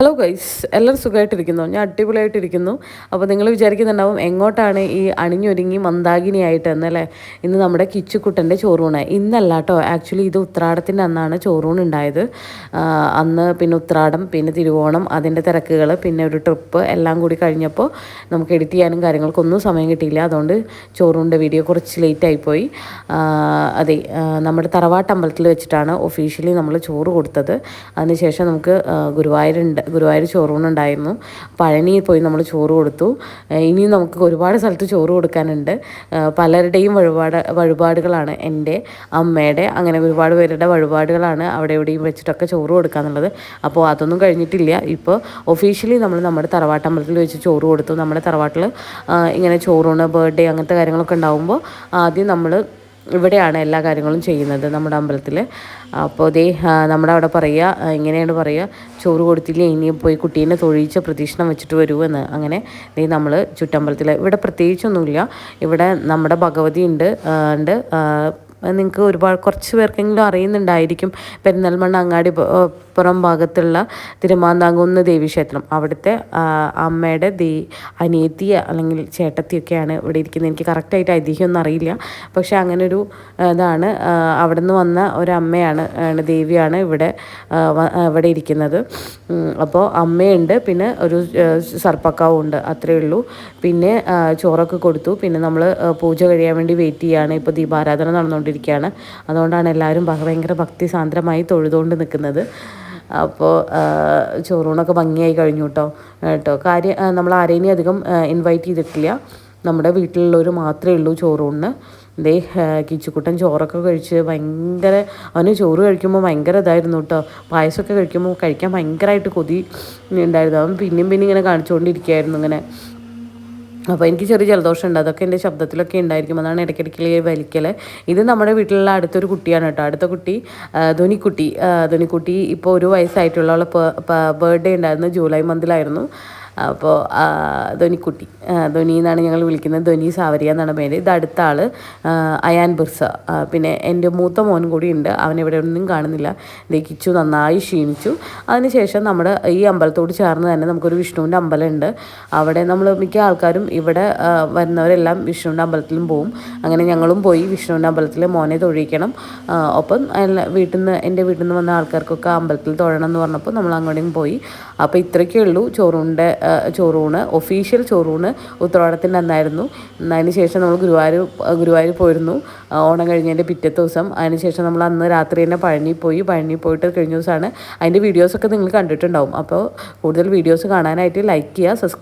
Hello guys, എല്ലാവരും സുഖമായിട്ടിരിക്കുന്നു. ഞാൻ അടിപൊളിയായിട്ടിരിക്കുന്നു. അപ്പോൾ നിങ്ങൾ വിചാരിക്കുന്നുണ്ടാവും എങ്ങോട്ടാണ് ഈ അണിഞ്ഞൊരുങ്ങി മന്ദാകിനിയായിട്ട് എന്നല്ലേ. ഇന്ന് നമ്മുടെ കിച്ചുക്കുട്ടൻ്റെ ചോറൂണ് ഇന്നല്ല കേട്ടോ. ആക്ച്വലി ഇത് ഉത്രാടത്തിൻ്റെ അന്നാണ് ചോറൂണ് ഉണ്ടായത്. അന്ന് പിന്നെ ഉത്രാടം, പിന്നെ തിരുവോണം, അതിൻ്റെ തിരക്കുകൾ, പിന്നെ ഒരു ട്രിപ്പ് എല്ലാം കൂടി കഴിഞ്ഞപ്പോൾ നമുക്ക് എഡിറ്റ് ചെയ്യാനും കാര്യങ്ങൾക്കൊന്നും സമയം കിട്ടിയില്ല. അതുകൊണ്ട് ചോറൂണിൻ്റെ വീഡിയോ കുറച്ച് ലേറ്റായിപ്പോയി. അതെ, നമ്മുടെ തറവാട്ടമ്പലത്തിൽ വെച്ചിട്ടാണ് ഒഫീഷ്യലി നമ്മൾ ചോറ് കൊടുത്തത്. അതിനുശേഷം നമുക്ക് ഗുരുവായൂർ ചോറൂണുണ്ടായിരുന്നു. പഴനിയിൽ പോയി നമ്മൾ ചോറ് കൊടുത്തു. ഇനിയും നമുക്ക് ഒരുപാട് സ്ഥലത്ത് ചോറ് കൊടുക്കാനുണ്ട്. പലരുടെയും വഴിപാടുകളാണ്, എൻ്റെ അമ്മയുടെ, അങ്ങനെ ഒരുപാട് പേരുടെ വഴിപാടുകളാണ് അവിടെ എവിടെയും വെച്ചിട്ടൊക്കെ ചോറ് കൊടുക്കാന്നുള്ളത്. അപ്പോൾ അതൊന്നും കഴിഞ്ഞിട്ടില്ല. ഇപ്പോൾ ഒഫീഷ്യലി നമ്മൾ നമ്മുടെ തറവാട്ടമ്പലത്തിൽ വെച്ച് ചോറ് കൊടുത്തു. നമ്മുടെ തറവാട്ടിൽ ഇങ്ങനെ ചോറൂണ്, ബർത്ത്ഡേ അങ്ങനത്തെ കാര്യങ്ങളൊക്കെ ഉണ്ടാകുമ്പോൾ ആദ്യം നമ്മൾ ഇവിടെയാണ് എല്ലാ കാര്യങ്ങളും ചെയ്യുന്നത്, നമ്മുടെ അമ്പലത്തിൽ. അപ്പോൾ ദേ നമ്മുടെ അവിടെ പറയുക, ഇങ്ങനെയാണ് പറയുക, ചോറ് കൊടുത്തില്ല ഇനിയും പോയി കുട്ടീനെ തൊഴിച്ച് പ്രദക്ഷിണം വെച്ചിട്ട് വരുമെന്ന്. അങ്ങനെ ദേ നമ്മൾ ചുറ്റമ്പലത്തിൽ, ഇവിടെ പ്രത്യേകിച്ചൊന്നുമില്ല. ഇവിടെ നമ്മുടെ ഭഗവതി ഉണ്ട്. നിങ്ങൾക്ക് കുറച്ച് പേർക്കെങ്കിലും അറിയുന്നുണ്ടായിരിക്കും. പെരിന്തൽമണ്ണ അങ്ങാടി പുറം ഭാഗത്തുള്ള തിരുമാന്താംകുന്ന് ദേവീക്ഷേത്രം, അവിടുത്തെ അമ്മയുടെ അനിയത്തി അല്ലെങ്കിൽ ചേട്ടത്തിയൊക്കെയാണ് ഇവിടെ ഇരിക്കുന്നത്. എനിക്ക് കറക്റ്റായിട്ട് ഐതിഹ്യമൊന്നും അറിയില്ല, പക്ഷേ അങ്ങനൊരു ഇതാണ്. അവിടെ നിന്ന് വന്ന ഒരമ്മയാണ്, ദേവിയാണ് ഇവിടെ ഇരിക്കുന്നത്. അപ്പോൾ അമ്മയുണ്ട്, പിന്നെ ഒരു സർപ്പക്കാവും ഉണ്ട്, അത്രയേ ഉള്ളൂ. പിന്നെ ചോറൊക്കെ കൊടുത്തു. പിന്നെ നമ്മൾ പൂജ കഴിയാൻ വേണ്ടി വെയിറ്റ് ചെയ്യുകയാണ്. ഇപ്പോൾ ദീപാരാധന നടന്നുകൊണ്ടിരിക്കുകയാണ്. അതുകൊണ്ടാണ് എല്ലാവരും ഭയങ്കര ഭക്തിസാന്ദ്രമായി തൊഴുതുകൊണ്ട് നിൽക്കുന്നത്. അപ്പോൾ ചോറൂണൊക്കെ ഭംഗിയായി കഴിഞ്ഞു കേട്ടോ. കാര്യം നമ്മൾ ആരെയും അധികം ഇൻവൈറ്റ് ചെയ്തിട്ടില്ല. നമ്മുടെ വീട്ടിലുള്ളവർ മാത്രമേ ഉള്ളൂ ചോറൂണിന്. ദേ കിച്ചുക്കുട്ടൻ ചോറൊക്കെ കഴിച്ച് അവന് ചോറ് കഴിക്കുമ്പോൾ ഭയങ്കര ഇതായിരുന്നു കേട്ടോ. പായസമൊക്കെ കഴിക്കാൻ ഭയങ്കരമായിട്ട് കൊതി ഉണ്ടായിരുന്നു. അവൻ പിന്നെയും ഇങ്ങനെ കാണിച്ചുകൊണ്ടിരിക്കുകയായിരുന്നു ഇങ്ങനെ. അപ്പോൾ എനിക്ക് ചെറിയ ജലദോഷം ഉണ്ട്, അതൊക്കെ എൻ്റെ ശബ്ദത്തിലൊക്കെ ഉണ്ടായിരിക്കും. അതാണ് ഇടയ്ക്കിടയ്ക്ക് വലിക്കൽ. ഇത് നമ്മുടെ വീട്ടിലുള്ള അടുത്തൊരു കുട്ടിയാണ് കേട്ടോ. അടുത്ത കുട്ടി ധോനിക്കുട്ടി ഇപ്പോൾ 1 വയസ്സായിട്ടുള്ള ബർത്ത്ഡേ ഉണ്ടായിരുന്നു, ജൂലൈ മന്തിലായിരുന്നു. അപ്പോൾ ധോനി എന്നാണ് ഞങ്ങൾ വിളിക്കുന്നത്. ധോനി സാവരിയ എന്നാണ് പേര്. ഇത് അടുത്ത ആൾ അയാൻ ബിർസ. പിന്നെ എൻ്റെ മൂത്ത മോൻ കൂടി ഉണ്ട്, അവനെവിടെ ഒന്നും കാണുന്നില്ല. കിച്ചു നന്നായി ക്ഷീണിച്ചു. അതിനുശേഷം നമ്മുടെ ഈ അമ്പലത്തോട് ചേർന്ന് തന്നെ നമുക്കൊരു വിഷ്ണുവിൻ്റെ അമ്പലമുണ്ട്. അവിടെ നമ്മൾ മിക്ക ആൾക്കാരും ഇവിടെ വരുന്നവരെല്ലാം വിഷ്ണുവിൻ്റെ അമ്പലത്തിലും പോവും. അങ്ങനെ ഞങ്ങളും പോയി വിഷ്ണുവിൻ്റെ അമ്പലത്തിൽ മോനെ തൊഴിക്കണം. ഒപ്പം എൻ്റെ വീട്ടിൽ നിന്ന് വന്ന ആൾക്കാർക്കൊക്കെ അമ്പലത്തിൽ തൊഴണം എന്ന് പറഞ്ഞപ്പോൾ നമ്മൾ അങ്ങോട്ടേക്കും പോയി. അപ്പോൾ ഇത്രയൊക്കെ ഉള്ളൂ ചോറൂണ്. ഒഫീഷ്യൽ ചോറൂണ് ഉത്രാടത്തിൻ്റെ അന്നായിരുന്നു. അതിന് ശേഷം നമ്മൾ ഗുരുവായൂർ പോയിരുന്നു ഓണം കഴിഞ്ഞതിൻ്റെ പിറ്റത്തെ ദിവസം. അതിനുശേഷം നമ്മൾ അന്ന് രാത്രി തന്നെ പഴനി പോയിട്ട് കഴിഞ്ഞ ദിവസമാണ്. അതിൻ്റെ വീഡിയോസൊക്കെ നിങ്ങൾ കണ്ടിട്ടുണ്ടാവും. അപ്പോൾ കൂടുതൽ വീഡിയോസ് കാണാനായിട്ട് ലൈക്ക് ചെയ്യുക, സബ്സ്ക്രൈബ്